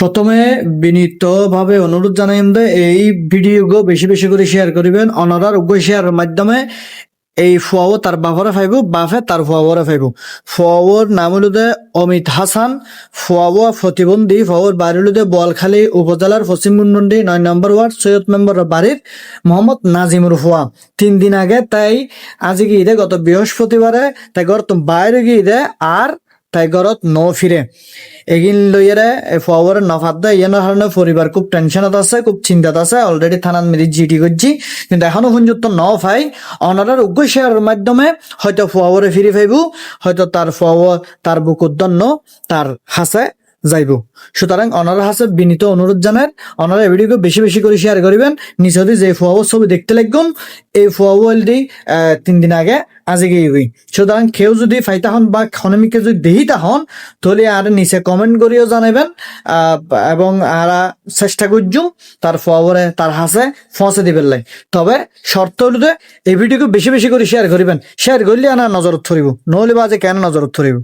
প্রথমে বিনীতভাবে অনুরোধ জানাইম যে এই ভিডিওগুলো বেশি বেশি করে শেয়ার করিবেন। অনারার উগ্র শেয়ারের মাধ্যমে এই ফুয়াও তার বাপরে ফাইব, বাপে তার ফুয়াবরে ফাইব। ফুয়াওর নাম হলো যে অমিত হাসান। ফুয়াও প্রতিবন্ধী। ফুয়াওর বাড়ি হলো যে বোয়ালখালী উপজেলার পশ্চিম মুন্ডি ৯ নম্বর ওয়ার্ড সৈয়দ মেম্বর বাড়ির মোহাম্মদ নাজিমুর ফুয়া। 3 দিন আগে তাই আজি গিয়ে দে, গত বৃহস্পতিবারে তাই ঘর তো বাইরে গিয়ে দে, আর তাই ঘরত ফিরে এগিন লইয়ারে ফুয়াবরে নফাত দেয়। ইয়ানোর কারণে পরিবার খুব টেনশনত আছে, খুব চিন্তাত আছে। অলরেডি থানাত মেরি জিডি করছি, কিন্তু এখনো পর্যন্ত ফাই। অনারার উগ্র শেয়ারের মাধ্যমে হয়তো ফুয়াবরে ফিরে ফাইব, হয়তো তার ফুয়াও তার বুকুর দন্য তার হাসে যাইব। সুতরাং অনারা হাসে বিনীত অনুরোধ জানার, অনারা এই ভিডিওকে বেশি বেশি করে শেয়ার করিবেন। নিশ্চয়ই যে ফুয়াও ছবি দেখতে লাগুন, এই ফুয়াও অলরেডি 3 দিন আগে আজি গিয়ে। সুতরাং কেউ যদি ফাইতা হন বা খনমিকে যদি দেহিতা হন, তাহলে আর নিচে কমেন্ট করিও জানাবেন, এবং আরা চেষ্টা করছুম তার ফুয়াবরে তার হাসে ফসে দিবেন লাই। তবে শর্ত হলো যে এই ভিডিওকে বেশি বেশি করে শেয়ার করিবেন। শেয়ার করলে আনা নজরত ধরিব, নহলে বাজে কেন নজরত ধরিব।